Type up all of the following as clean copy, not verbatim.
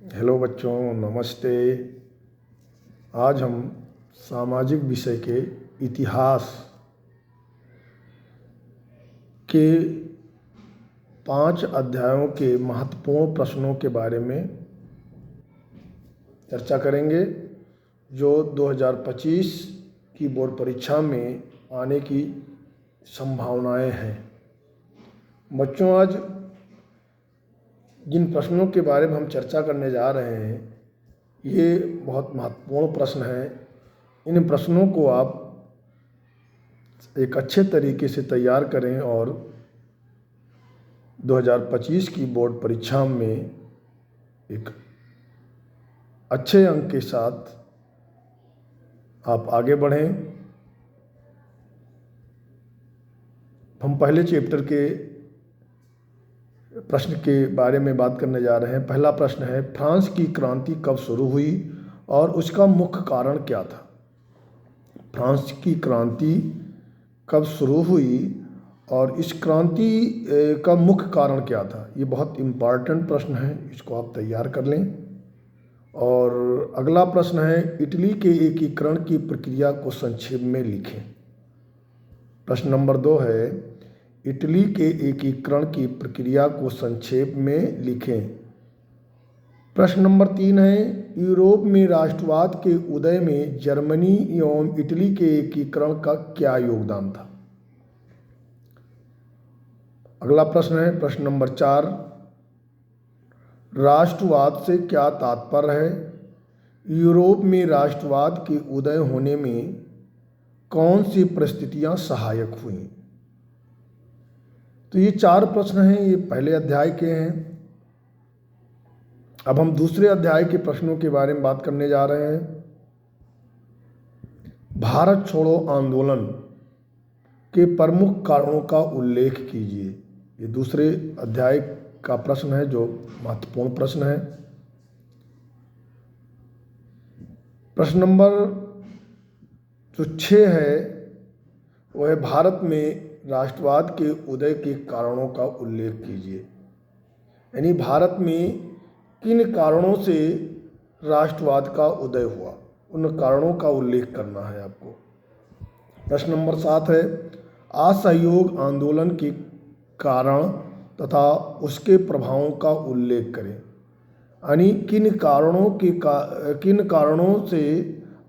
Hello बच्चों, नमस्ते। आज हम सामाजिक विषय के इतिहास के 5 अध्यायों के महत्वपूर्ण प्रश्नों के बारे में चर्चा करेंगे जो 2025 की बोर्ड परीक्षा में आने की संभावनाएं हैं। बच्चों, आज जिन प्रश्नों के बारे में हम चर्चा करने जा रहे हैं ये बहुत महत्वपूर्ण प्रश्न हैं। इन प्रश्नों को आप एक अच्छे तरीके से तैयार करें और 2025 की बोर्ड परीक्षा में एक अच्छे अंक के साथ आप आगे बढ़ें। हम पहले चैप्टर के प्रश्न के बारे में बात करने जा रहे हैं। पहला प्रश्न है, फ्रांस की क्रांति कब शुरू हुई और उसका मुख्य कारण क्या था? फ्रांस की क्रांति कब शुरू हुई और इस क्रांति का मुख्य कारण क्या था? ये बहुत इम्पॉर्टेंट प्रश्न है, इसको आप तैयार कर लें। और अगला प्रश्न है, इटली के एकीकरण की प्रक्रिया को संक्षेप में लिखें। प्रश्न नंबर 2 है, इटली के एकीकरण की प्रक्रिया को संक्षेप में लिखें। प्रश्न नंबर 3 है, यूरोप में राष्ट्रवाद के उदय में जर्मनी एवं इटली के एकीकरण का क्या योगदान था? अगला प्रश्न है, प्रश्न नंबर 4, राष्ट्रवाद से क्या तात्पर्य है? यूरोप में राष्ट्रवाद के उदय होने में कौन सी परिस्थितियां सहायक हुईं? तो ये 4 प्रश्न हैं, ये पहले अध्याय के हैं। अब हम दूसरे अध्याय के प्रश्नों के बारे में बात करने जा रहे हैं। भारत छोड़ो आंदोलन के प्रमुख कारणों का उल्लेख कीजिए। ये दूसरे अध्याय का प्रश्न है जो महत्वपूर्ण प्रश्न है। प्रश्न नंबर जो 6 है वह है, भारत में राष्ट्रवाद के उदय के कारणों का उल्लेख कीजिए। यानी भारत में किन कारणों से राष्ट्रवाद का उदय हुआ, उन कारणों का उल्लेख करना है आपको। प्रश्न नंबर 7 है, असहयोग आंदोलन के कारण तथा उसके प्रभावों का उल्लेख करें। यानी किन कारणों से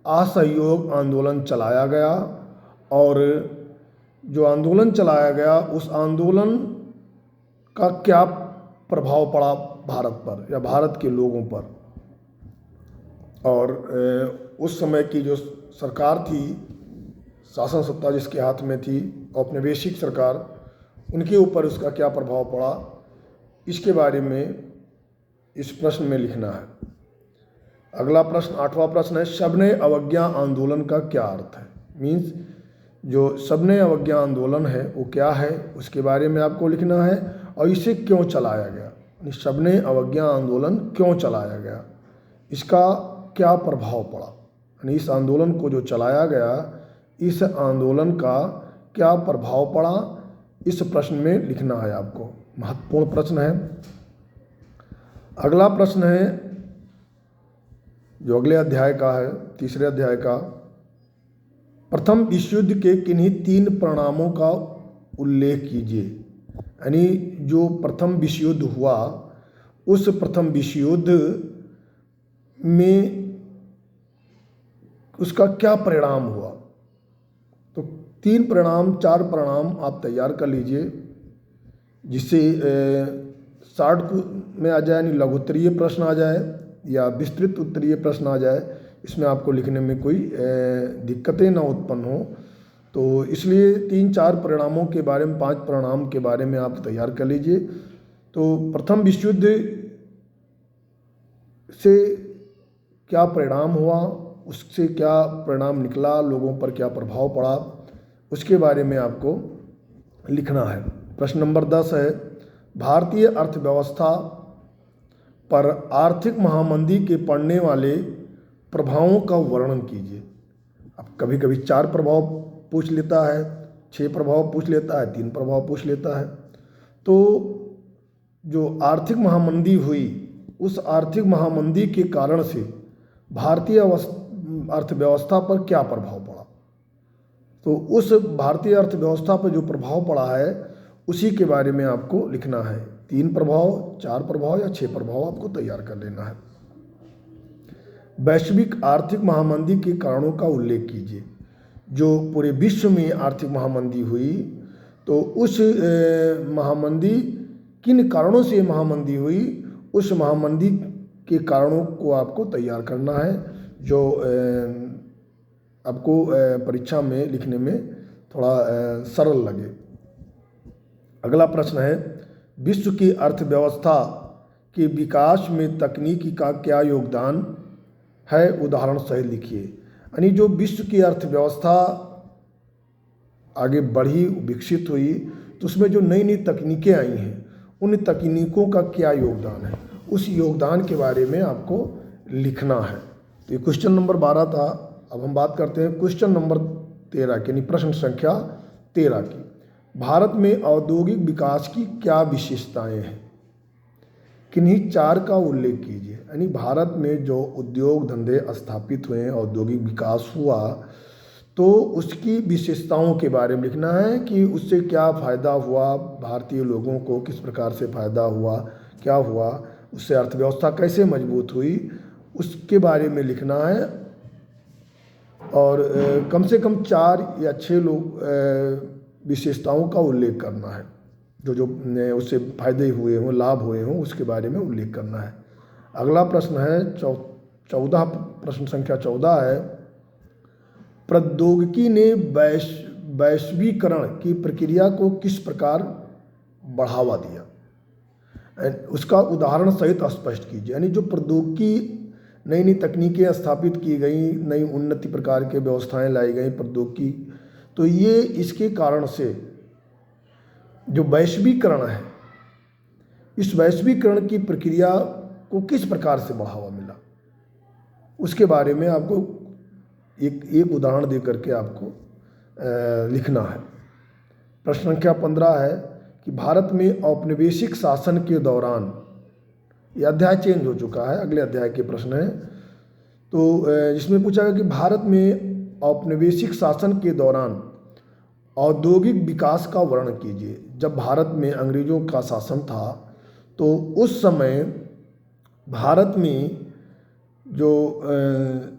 असहयोग आंदोलन चलाया गया और जो आंदोलन चलाया गया उस आंदोलन का क्या प्रभाव पड़ा भारत पर या भारत के लोगों पर। और उस समय की जो सरकार थी, शासन सत्ता जिसके हाथ में थी, औपनिवेशिक सरकार, उनके ऊपर उसका क्या प्रभाव पड़ा, इसके बारे में इस प्रश्न में लिखना है। अगला प्रश्न 8वां प्रश्न है, सविनय अवज्ञा आंदोलन का क्या अर्थ है? मीन्स जो सविनय अवज्ञा आंदोलन है वो क्या है, उसके बारे में आपको लिखना है और इसे क्यों चलाया गया। सविनय अवज्ञा आंदोलन क्यों चलाया गया, इसका क्या प्रभाव पड़ा, यानी इस आंदोलन को जो चलाया गया इस आंदोलन का क्या प्रभाव पड़ा, इस प्रश्न में लिखना है आपको। महत्वपूर्ण प्रश्न है। अगला प्रश्न है जो अगले अध्याय का है, तीसरे अध्याय का, प्रथम विश्व युद्ध के किन्हीं 3 परिणामों का उल्लेख कीजिए। यानी जो प्रथम विश्व युद्ध हुआ उस प्रथम विश्व युद्ध में उसका क्या परिणाम हुआ। तो 3 परिणाम 4 परिणाम आप तैयार कर लीजिए जिससे शॉर्ट में आ जाए, यानी लघु उत्तरीय प्रश्न आ जाए या विस्तृत उत्तरीय प्रश्न आ जाए, इसमें आपको लिखने में कोई दिक्कतें ना उत्पन्न हो। तो इसलिए 3-4 परिणामों के बारे में, 5 परिणाम के बारे में आप तैयार कर लीजिए। तो प्रथम विश्व युद्ध से क्या परिणाम हुआ, उससे क्या परिणाम निकला, लोगों पर क्या प्रभाव पड़ा, उसके बारे में आपको लिखना है। प्रश्न नंबर 10 है, भारतीय अर्थव्यवस्था पर आर्थिक महामंदी के पड़ने वाले प्रभावों का वर्णन कीजिए। अब कभी कभी 4 प्रभाव पूछ लेता है, 6 प्रभाव पूछ लेता है, 3 प्रभाव पूछ लेता है। तो जो आर्थिक महामंदी हुई उस आर्थिक महामंदी के कारण से भारतीय अर्थव्यवस्था पर क्या प्रभाव पड़ा। तो उस भारतीय अर्थव्यवस्था पर जो प्रभाव पड़ा है उसी के बारे में आपको लिखना है। 3 प्रभाव, 4 प्रभाव या 6 प्रभाव आपको तैयार कर लेना है। वैश्विक आर्थिक महामंदी के कारणों का उल्लेख कीजिए। जो पूरे विश्व में आर्थिक महामंदी हुई, तो उस महामंदी किन कारणों से महामंदी हुई, उस महामंदी के कारणों को आपको तैयार करना है, जो आपको परीक्षा में लिखने में थोड़ा सरल लगे। अगला प्रश्न है, विश्व की अर्थव्यवस्था के विकास में तकनीकी का क्या योगदान है, उदाहरण सहित लिखिए। यानी जो विश्व की अर्थव्यवस्था आगे बढ़ी, विकसित हुई, तो उसमें जो नई नई तकनीकें आई हैं, उन तकनीकों का क्या योगदान है, उस योगदान के बारे में आपको लिखना है। तो ये क्वेश्चन नंबर 12 था। अब हम बात करते हैं क्वेश्चन नंबर 13 की, यानी प्रश्न संख्या 13 की। भारत में औद्योगिक विकास की क्या विशेषताएं हैं, किन्हीं 4 का उल्लेख कीजिए। यानी भारत में जो उद्योग धंधे स्थापित हुए, औद्योगिक विकास हुआ, तो उसकी विशेषताओं के बारे में लिखना है कि उससे क्या फ़ायदा हुआ, भारतीय लोगों को किस प्रकार से फ़ायदा हुआ, क्या हुआ, उससे अर्थव्यवस्था कैसे मजबूत हुई, उसके बारे में लिखना है। और कम से कम 4 या 6 विशेषताओं का उल्लेख करना है, जो उससे फायदे हुए हों, लाभ हुए हों, उसके बारे में उल्लेख करना है। अगला प्रश्न है 14, प्रश्न संख्या 14 है, प्रौद्योगिकी ने वैश्वीकरण की प्रक्रिया को किस प्रकार बढ़ावा दिया, उसका उदाहरण सहित स्पष्ट कीजिए। यानी जो प्रौद्योगिकी, नई नई तकनीकें स्थापित की गई, नई उन्नति प्रकार के व्यवस्थाएं लाई गई प्रौद्योगिकी, तो ये इसके कारण से जो वैश्वीकरण है, इस वैश्वीकरण की प्रक्रिया को किस प्रकार से बढ़ावा मिला, उसके बारे में आपको एक उदाहरण दे करके आपको लिखना है। प्रश्न संख्या 15 है कि भारत में औपनिवेशिक शासन के दौरान, यह अध्याय चेंज हो चुका है, अगले अध्याय के प्रश्न है, तो जिसमें पूछा गया कि भारत में औपनिवेशिक शासन के दौरान औद्योगिक विकास का वर्णन कीजिए। जब भारत में अंग्रेजों का शासन था, तो उस समय भारत में जो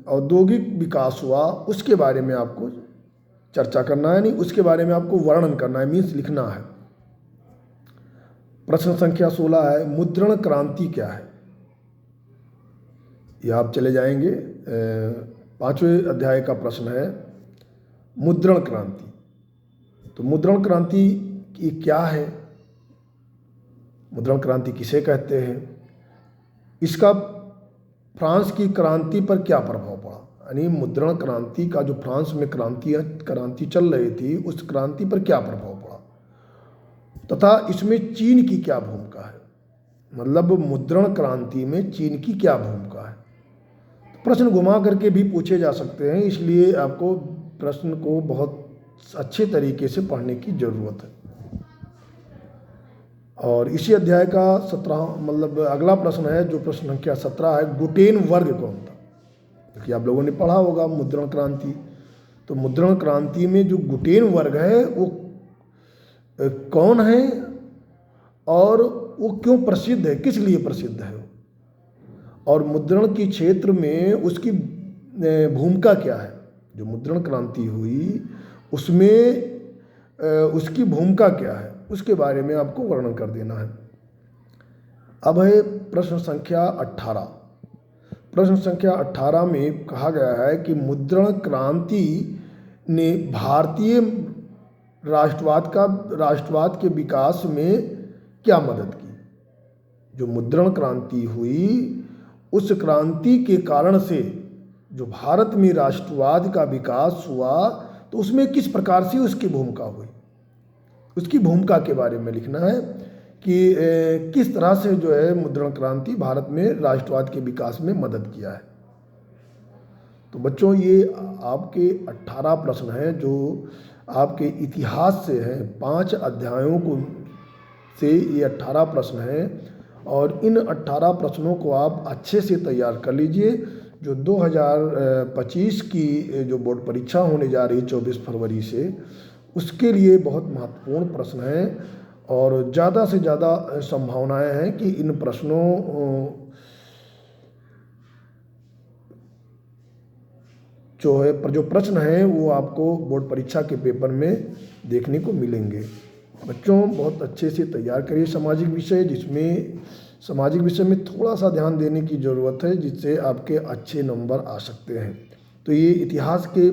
औद्योगिक विकास हुआ, उसके बारे में आपको चर्चा करना है, नहीं उसके बारे में आपको वर्णन करना है, मीन्स लिखना है। प्रश्न संख्या 16 है, मुद्रण क्रांति क्या है। यह आप चले जाएंगे, 5वें अध्याय का प्रश्न है, मुद्रण क्रांति। तो मुद्रण क्रांति की क्या है, मुद्रण क्रांति किसे कहते हैं, इसका फ्रांस की क्रांति पर क्या प्रभाव पड़ा। यानी मुद्रण क्रांति का जो फ्रांस में क्रांति चल रही थी, उस क्रांति पर क्या प्रभाव पड़ा, तथा इसमें चीन की क्या भूमिका है। मतलब मुद्रण क्रांति में चीन की क्या भूमिका है। प्रश्न घुमा करके भी पूछे जा सकते हैं, इसलिए आपको प्रश्न को बहुत अच्छे तरीके से पढ़ने की जरूरत है। और इसी अध्याय का 17, मतलब अगला प्रश्न है, जो प्रश्न संख्या 17 है, गुटेन वर्ग कौन था। क्योंकि आप लोगों ने पढ़ा होगा मुद्रण क्रांति, तो मुद्रण क्रांति में जो गुटेन वर्ग है वो कौन है और वो क्यों प्रसिद्ध है, किस लिए प्रसिद्ध है, और मुद्रण की क्षेत्र में उसकी भूमिका क्या है। जो मुद्रण क्रांति हुई उसमें उसकी भूमिका क्या है, उसके बारे में आपको वर्णन कर देना है। अब है प्रश्न संख्या 18। प्रश्न संख्या 18 में कहा गया है कि मुद्रण क्रांति ने भारतीय राष्ट्रवाद के विकास में क्या मदद की। जो मुद्रण क्रांति हुई, उस क्रांति के कारण से जो भारत में राष्ट्रवाद का विकास हुआ, तो उसमें किस प्रकार से उसकी भूमिका हुई, उसकी भूमिका के बारे में लिखना है कि किस तरह से जो है मुद्रण क्रांति भारत में राष्ट्रवाद के विकास में मदद किया है। तो बच्चों, ये आपके 18 प्रश्न हैं जो आपके इतिहास से हैं। 5 अध्यायों को से ये 18 प्रश्न हैं और इन 18 प्रश्नों को आप अच्छे से तैयार कर लीजिए। जो 2025 की जो बोर्ड परीक्षा होने जा रही है 24 फरवरी से, उसके लिए बहुत महत्वपूर्ण प्रश्न हैं और ज़्यादा से ज़्यादा संभावनाएं हैं कि इन प्रश्नों जो प्रश्न हैं वो आपको बोर्ड परीक्षा के पेपर में देखने को मिलेंगे। बच्चों, बहुत अच्छे से तैयार करिए सामाजिक विषय, जिसमें सामाजिक विषय में थोड़ा सा ध्यान देने की ज़रूरत है, जिससे आपके अच्छे नंबर आ सकते हैं। तो ये इतिहास के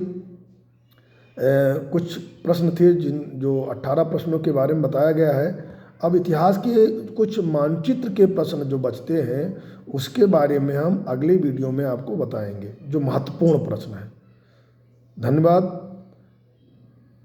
कुछ प्रश्न थे जो 18 प्रश्नों के बारे में बताया गया है। अब इतिहास के कुछ मानचित्र के प्रश्न जो बचते हैं उसके बारे में हम अगले वीडियो में आपको बताएंगे, जो महत्वपूर्ण प्रश्न हैं। धन्यवाद।